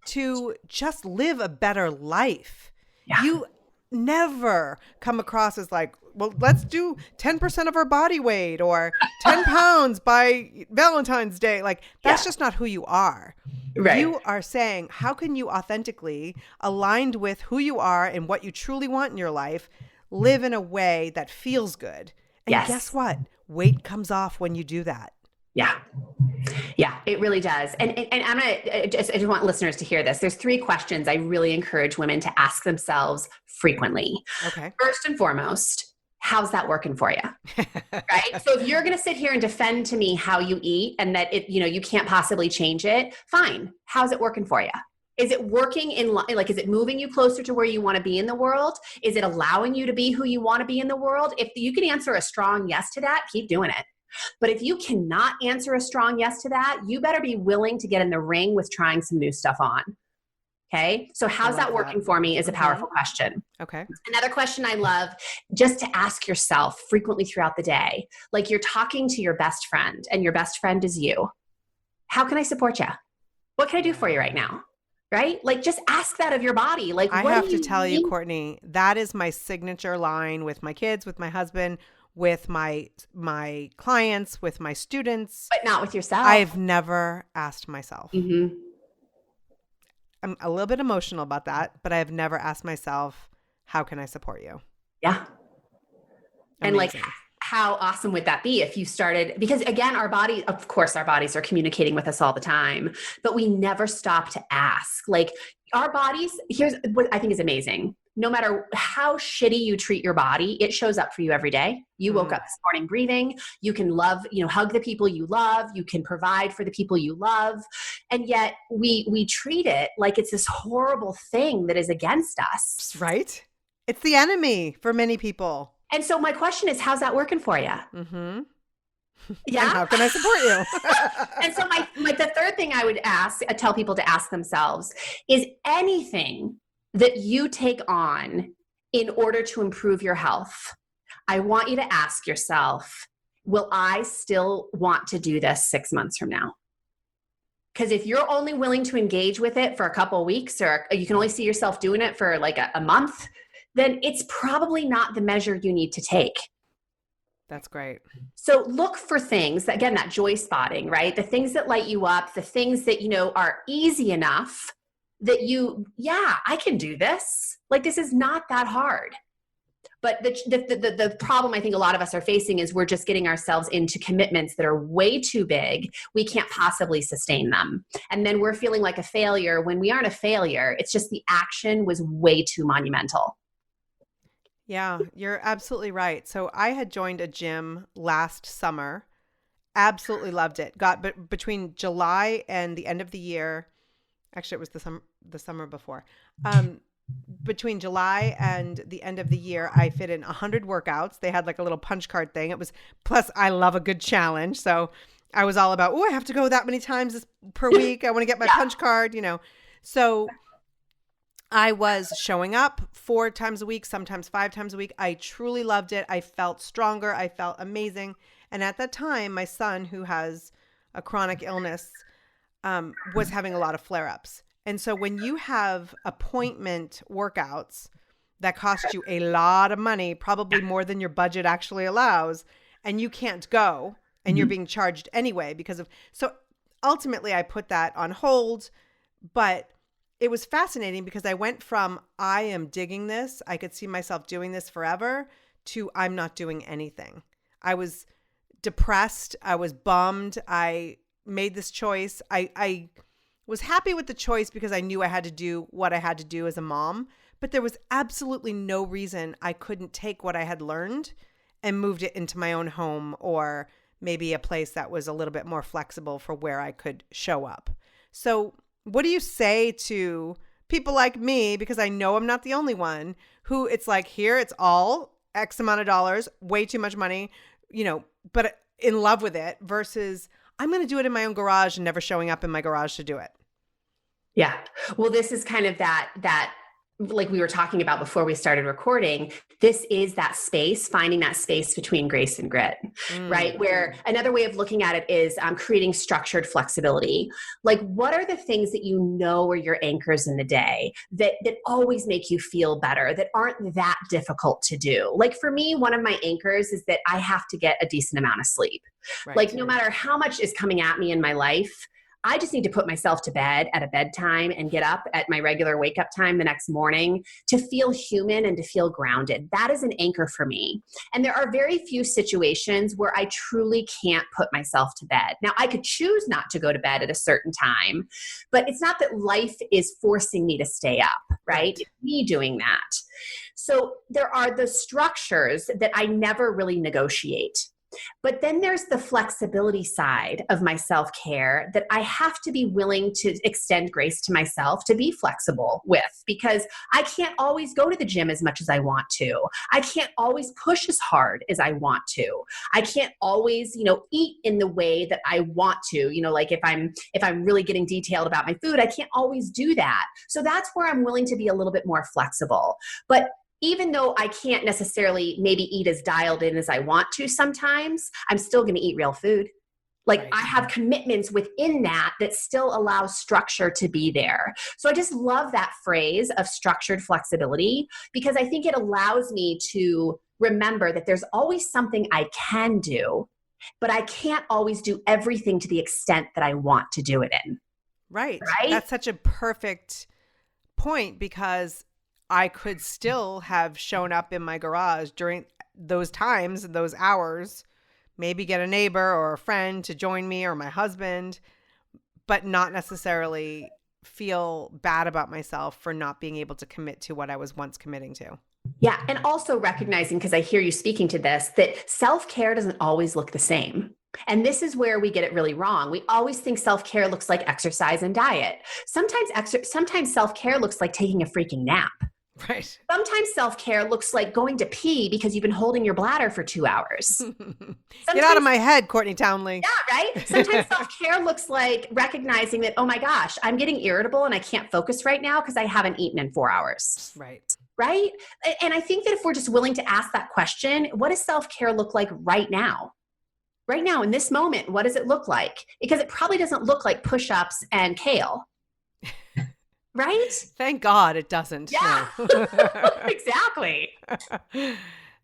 to just live a better life. Yeah. You never come across as like, well, let's do 10% of our body weight or 10 pounds by Valentine's Day. Like, that's just not who you are. Right. You are saying, how can you authentically, aligned with who you are and what you truly want in your life, live in a way that feels good? And guess what? Weight comes off when you do that. Yeah. Yeah, it really does. And I just want listeners to hear this. There's 3 questions I really encourage women to ask themselves frequently. Okay. First and foremost, how's that working for you? Right? So if you're going to sit here and defend to me how you eat and that you can't possibly change it, fine. How's it working for you? Is it working is it moving you closer to where you want to be in the world? Is it allowing you to be who you want to be in the world? If you can answer a strong yes to that, keep doing it. But if you cannot answer a strong yes to that, you better be willing to get in the ring with trying some new stuff on. Okay. So how's that working for me is a powerful question. Okay. Another question I love, just to ask yourself frequently throughout the day, like you're talking to your best friend and your best friend is you. How can I support you? What can I do for you right now? Right? Like, just ask that of your body. Like, I have to tell you, Courtney, that is my signature line with my kids, with my husband, with my clients, with my students. But not with yourself. I've never asked myself. Mm-hmm. I'm a little bit emotional about that, but I've never asked myself, how can I support you? Yeah. Amazing. And like, how awesome would that be if you started, because again, our bodies are communicating with us all the time, but we never stop to ask. Like, our bodies, here's what I think is amazing. No matter how shitty you treat your body, it shows up for you every day. You woke up this morning breathing. You can love, hug the people you love. You can provide for the people you love. And yet we treat it like it's this horrible thing that is against us. Right? It's the enemy for many people. And so my question is, how's that working for you? Mm-hmm. Yeah. And how can I support you? And so the third thing I would tell people to ask themselves is, anything that you take on in order to improve your health, I want you to ask yourself, will I still want to do this 6 months from now? Because if you're only willing to engage with it for a couple of weeks, or you can only see yourself doing it for like a month, then it's probably not the measure you need to take. That's great. So look for things, again, that joy spotting, right? The things that light you up, the things that, are easy enough that I can do this. Like, this is not that hard. But the problem I think a lot of us are facing is we're just getting ourselves into commitments that are way too big. We can't possibly sustain them. And then we're feeling like a failure when we aren't a failure. It's just the action was way too monumental. Yeah, you're absolutely right. So I had joined a gym last summer. Absolutely loved it. Got between July and the end of the year. Actually, it was the summer before. Um, Between July and the end of the year, I fit in 100 workouts. They had like a little punch card thing. It was plus I love a good challenge, so I was all about, oh, I have to go that many times per week. I want to get my punch card, So I was showing up 4 times a week, sometimes 5 times a week. I truly loved it. I felt stronger. I felt amazing. And at that time, my son, who has a chronic illness, was having a lot of flare-ups. And so when you have appointment workouts that cost you a lot of money, probably more than your budget actually allows, and you can't go and you're being charged anyway so ultimately I put that on hold, but it was fascinating because I went from I am digging this, I could see myself doing this forever, to I'm not doing anything. I was depressed. I was bummed. I made this choice. I was happy with the choice because I knew I had to do what I had to do as a mom, but there was absolutely no reason I couldn't take what I had learned and moved it into my own home, or maybe a place that was a little bit more flexible for where I could show up. So what do you say to people like me, because I know I'm not the only one, who it's like, here, it's all X amount of dollars, way too much money, but in love with it, versus I'm going to do it in my own garage and never showing up in my garage to do it. Yeah. Well, this is kind of that like we were talking about before we started recording, this is that space, finding that space between grace and grit, right? Where another way of looking at it is creating structured flexibility. Like, what are the things that you know are your anchors in the day that always make you feel better, that aren't that difficult to do? Like for me, one of my anchors is that I have to get a decent amount of sleep. Right. Like no matter how much is coming at me in my life, I just need to put myself to bed at a bedtime and get up at my regular wake up time the next morning to feel human and to feel grounded. That is an anchor for me. And there are very few situations where I truly can't put myself to bed. Now, I could choose not to go to bed at a certain time, but it's not that life is forcing me to stay up, right? It's me doing that. So there are the structures that I never really negotiate. But then there's the flexibility side of my self-care that I have to be willing to extend grace to myself to be flexible with, because I can't always go to the gym as much as I want to. I can't always push as hard as I want to. I can't always, eat in the way that I want to, like if I'm really getting detailed about my food, I can't always do that. So that's where I'm willing to be a little bit more flexible. But even though I can't necessarily maybe eat as dialed in as I want to sometimes, I'm still going to eat real food. Like I have commitments within that still allows structure to be there. So I just love that phrase of structured flexibility, because I think it allows me to remember that there's always something I can do, but I can't always do everything to the extent that I want to do it in. Right. That's such a perfect point, because I could still have shown up in my garage during those times, those hours, maybe get a neighbor or a friend to join me or my husband, but not necessarily feel bad about myself for not being able to commit to what I was once committing to. Yeah. And also recognizing, because I hear you speaking to this, that self-care doesn't always look the same. And this is where we get it really wrong. We always think self-care looks like exercise and diet. Sometimes self-care looks like taking a freaking nap. Right. Sometimes self-care looks like going to pee because you've been holding your bladder for 2 hours. Get out of my head, Courtney Townley. Yeah, right? Sometimes self-care looks like recognizing that, oh my gosh, I'm getting irritable and I can't focus right now because I haven't eaten in 4 hours. Right. Right? And I think that if we're just willing to ask that question, what does self-care look like right now? Right now, in this moment, what does it look like? Because it probably doesn't look like push-ups and kale. Right? Thank God it doesn't. Yeah, no. Exactly.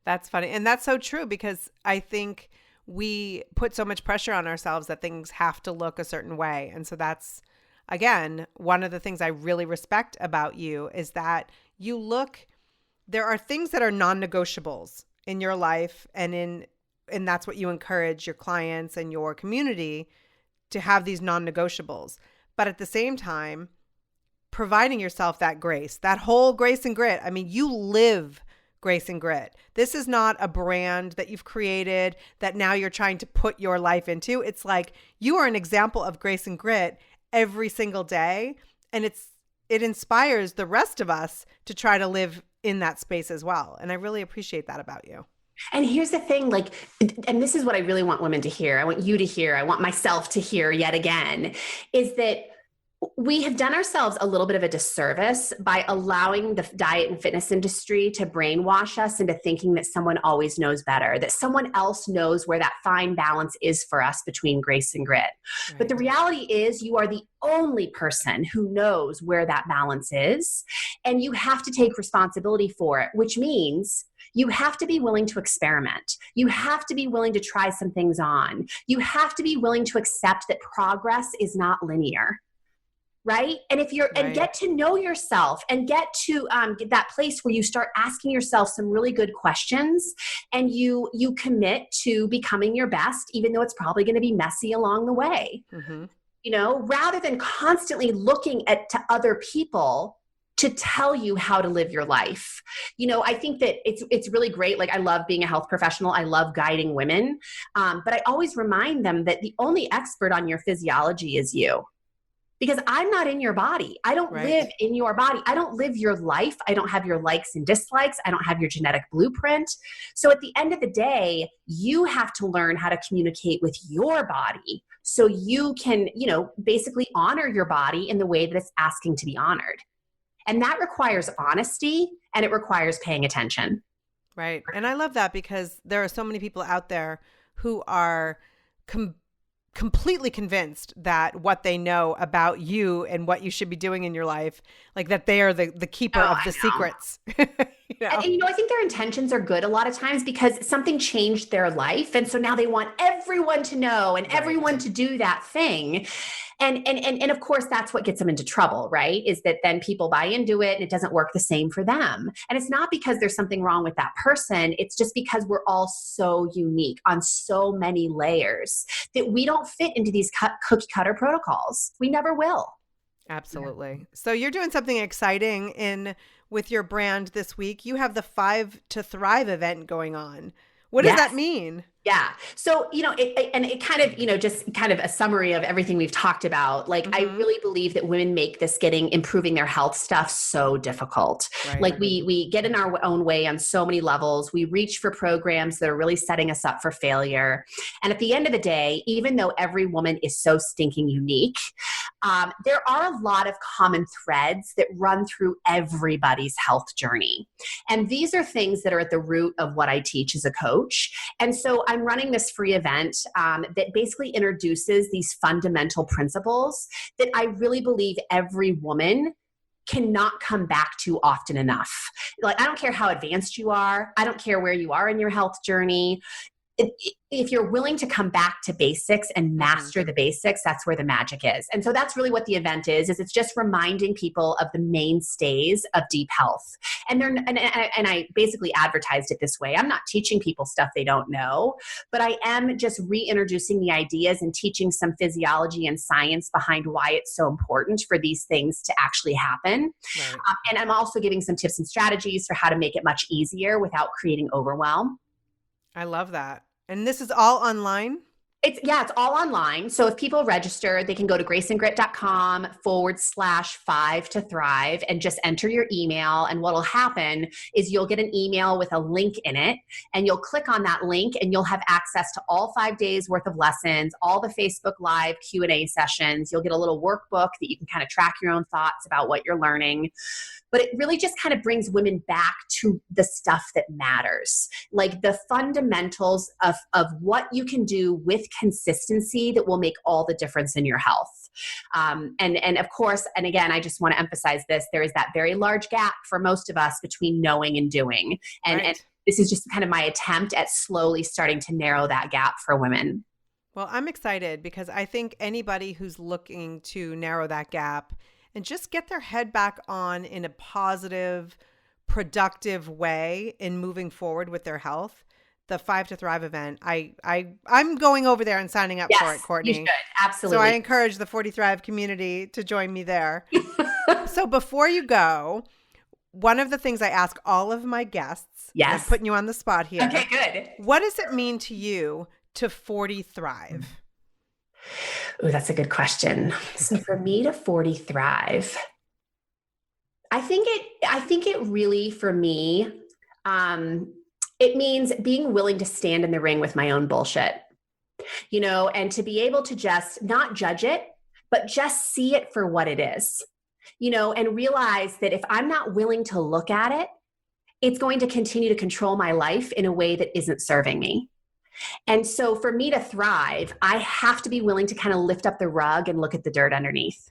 That's funny. And that's so true, because I think we put so much pressure on ourselves that things have to look a certain way. And so that's, again, one of the things I really respect about you is that there are things that are non-negotiables in your life, and that's what you encourage your clients and your community to have, these non-negotiables. But at the same time, providing yourself that grace, that whole grace and grit. I mean, you live Grace and Grit. This is not a brand that you've created that now you're trying to put your life into. It's like you are an example of grace and grit every single day. And it inspires the rest of us to try to live in that space as well. And I really appreciate that about you. And here's the thing, like, and this is what I really want women to hear. I want you to hear, I want myself to hear yet again, is that we have done ourselves a little bit of a disservice by allowing the diet and fitness industry to brainwash us into thinking that someone always knows better, that someone else knows where that fine balance is for us between grace and grit. Right. But the reality is you are the only person who knows where that balance is, and you have to take responsibility for it, which means you have to be willing to experiment. You have to be willing to try some things on. You have to be willing to accept that progress is not linear. Right. And if you're, and get to know yourself and get to get that place where you start asking yourself some really good questions, and you commit to becoming your best, even though it's probably going to be messy along the way, you know, rather than constantly looking to other people to tell you how to live your life. You know, I think that it's really great. Like, I love being a health professional. I love guiding women. But I always remind them that the only expert on your physiology is you. Because I'm not in your body. I don't live in your body. I don't live your life. I don't have your likes and dislikes. I don't have your genetic blueprint. So at the end of the day, you have to learn how to communicate with your body so you can, you know, basically honor your body in the way that it's asking to be honored. And that requires honesty, and it requires paying attention. Right. And I love that, because there are so many people out there who are completely convinced that what they know about you and what you should be doing in your life, like that they are the keeper of the secrets. You know? And, you know, I think their intentions are good a lot of times because something changed their life. And so now they want everyone to know and everyone to do that thing. And of course, that's what gets them into trouble, right? Is that then people buy into it and it doesn't work the same for them. And it's not because there's something wrong with that person. It's just because we're all so unique on so many layers that we don't fit into these cookie cutter protocols. We never will. Absolutely. So you're doing something exciting with your brand this week. You have the 5 to Thrive event going on. What does that mean? Yeah. So, you know, it kind of, you know, just kind of a summary of everything we've talked about. Like, I really believe that women make this improving their health stuff so difficult. Right. Like we get in our own way on so many levels. We reach for programs that are really setting us up for failure. And at the end of the day, even though every woman is so stinking unique, there are a lot of common threads that run through everybody's health journey. And these are things that are at the root of what I teach as a coach. And so I'm running this free event that basically introduces these fundamental principles that I really believe every woman cannot come back to often enough. Like, I don't care how advanced you are. I don't care where you are in your health journey. If you're willing to come back to basics and master the basics, that's where the magic is. And so that's really what the event is it's just reminding people of the mainstays of deep health. And I basically advertised it this way. I'm not teaching people stuff they don't know, but I am just reintroducing the ideas and teaching some physiology and science behind why it's so important for these things to actually happen. Right. And I'm also giving some tips and strategies for how to make it much easier without creating overwhelm. I love that. And this is all online? It's all online. So if people register, they can go to graceandgrit.com/5 to Thrive and just enter your email. And what'll happen is you'll get an email with a link in it, and you'll click on that link and you'll have access to all 5 days worth of lessons, all the Facebook Live Q&A sessions. You'll get a little workbook that you can kind of track your own thoughts about what you're learning. But it really just kind of brings women back to the stuff that matters, like the fundamentals of what you can do with consistency that will make all the difference in your health. And of course, and again, I just want to emphasize this, there is that very large gap for most of us between knowing and doing. And this is just kind of my attempt at slowly starting to narrow that gap for women. Well, I'm excited because I think anybody who's looking to narrow that gap and just get their head back on in a positive, productive way in moving forward with their health, the 5 to Thrive event, I'm going over there and signing up for it, Courtney. You should. Absolutely. So I encourage the 40 Thrive community to join me there. So before you go, one of the things I ask all of my guests, yes, I'm putting you on the spot here. Okay, good. What does it mean to you to 40 thrive? Oh, that's a good question. So for me to 40 thrive, I think it really, for me, it means being willing to stand in the ring with my own bullshit, and to be able to just not judge it, but just see it for what it is, and realize that if I'm not willing to look at it, it's going to continue to control my life in a way that isn't serving me. And so for me to thrive, I have to be willing to kind of lift up the rug and look at the dirt underneath.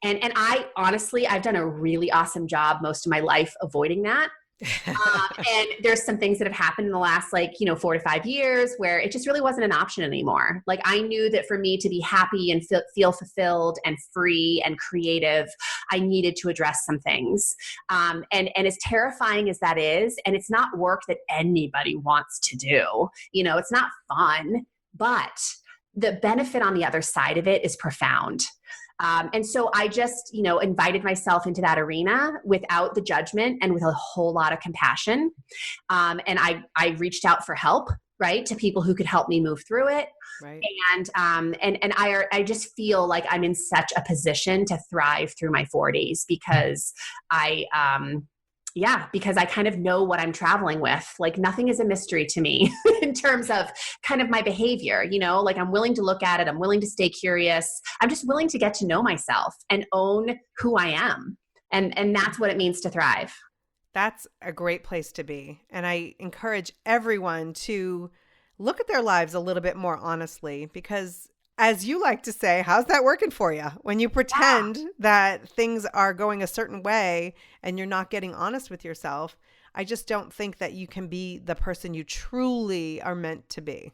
And I honestly, I've done a really awesome job most of my life avoiding that. And there's some things that have happened in the last 4 to 5 years where it just really wasn't an option anymore. Like I knew that for me to be happy and feel fulfilled and free and creative, I needed to address some things. And as terrifying as that is, and it's not work that anybody wants to do, it's not fun, but the benefit on the other side of it is profound. And so I just, invited myself into that arena without the judgment and with a whole lot of compassion. And I reached out for help, right, to people who could help me move through it. Right. And I just feel like I'm in such a position to thrive through my 40s because because I kind of know what I'm traveling with. Like nothing is a mystery to me in terms of kind of my behavior, like I'm willing to look at it. I'm willing to stay curious. I'm just willing to get to know myself and own who I am. And that's what it means to thrive. That's a great place to be. And I encourage everyone to look at their lives a little bit more honestly, because as you like to say, how's that working for you? When you pretend that things are going a certain way and you're not getting honest with yourself, I just don't think that you can be the person you truly are meant to be.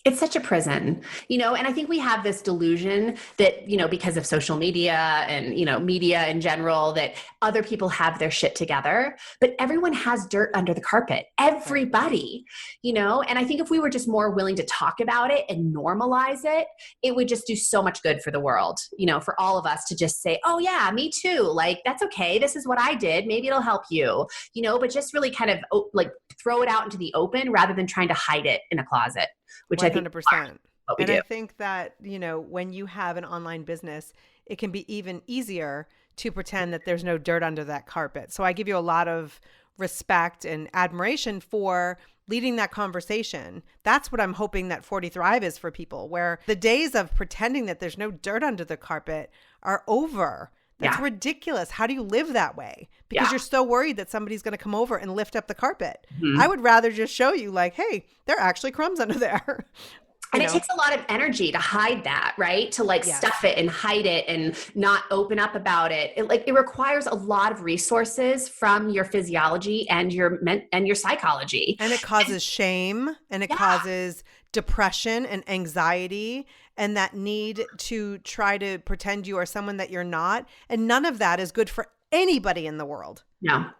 It's such a prison, and I think we have this delusion that, because of social media and, media in general, that other people have their shit together, but everyone has dirt under the carpet, everybody, and I think if we were just more willing to talk about it and normalize it, it would just do so much good for the world, for all of us to just say, oh yeah, me too. Like, that's okay. This is what I did. Maybe it'll help you, but just really kind of throw it out into the open rather than trying to hide it in a closet. Which 100%. I think is what we do. I think that, when you have an online business, it can be even easier to pretend that there's no dirt under that carpet. So I give you a lot of respect and admiration for leading that conversation. That's what I'm hoping that 40 Thrive is for people, where the days of pretending that there's no dirt under the carpet are over. That's ridiculous. How do you live that way? Because you're so worried that somebody's going to come over and lift up the carpet. Mm-hmm. I would rather just show you like, hey, there are actually crumbs under there. And it takes a lot of energy to hide that, right? To stuff it and hide it and not open up about it. It requires a lot of resources from your physiology and your psychology. And it causes shame and it causes depression and anxiety and that need to try to pretend you are someone that you're not. And none of that is good for anybody in the world. No.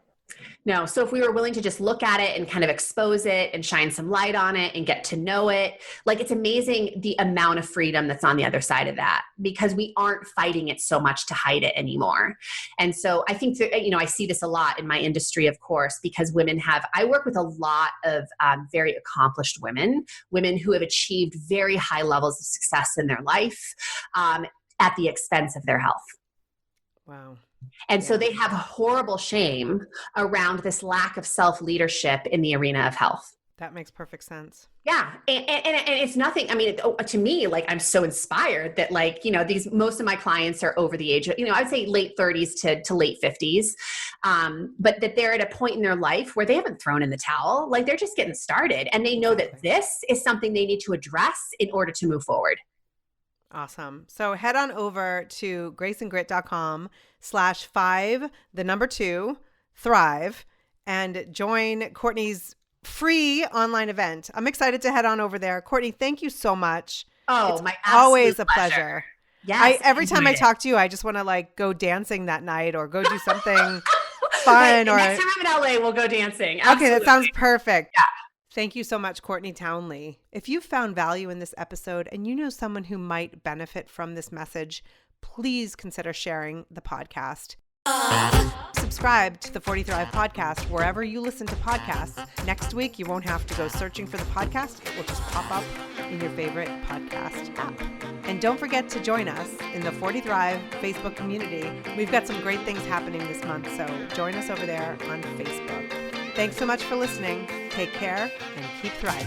So if we were willing to just look at it and kind of expose it and shine some light on it and get to know it, it's amazing the amount of freedom that's on the other side of that, because we aren't fighting it so much to hide it anymore. And so I think that, I see this a lot in my industry, of course, because I work with a lot of very accomplished women who have achieved very high levels of success in their life at the expense of their health. Wow. And so they have horrible shame around this lack of self-leadership in the arena of health. That makes perfect sense. Yeah. And it's nothing. I mean, to me, I'm so inspired that most of my clients are over the age of, I'd say late 30s to late 50s. But that they're at a point in their life where they haven't thrown in the towel. They're just getting started and they know that this is something they need to address in order to move forward. Awesome. So head on over to graceandgrit.com/5, 2, Thrive, and join Courtney's free online event. I'm excited to head on over there. Courtney, thank you so much. Oh, it's my always a pleasure. Yes. Every time I talk to you, I just want to go dancing that night or go do something fun. Or next time I'm in LA, we'll go dancing. Absolutely. Okay, that sounds perfect. Yeah. Thank you so much, Courtney Townley. If you found value in this episode and you know someone who might benefit from this message, please consider sharing the podcast. subscribe to the 40 Thrive podcast wherever you listen to podcasts. Next week, you won't have to go searching for the podcast. It will just pop up in your favorite podcast app. And don't forget to join us in the 40 Thrive Facebook community. We've got some great things happening this month, so join us over there on Facebook. Thanks so much for listening. Take care and keep thriving.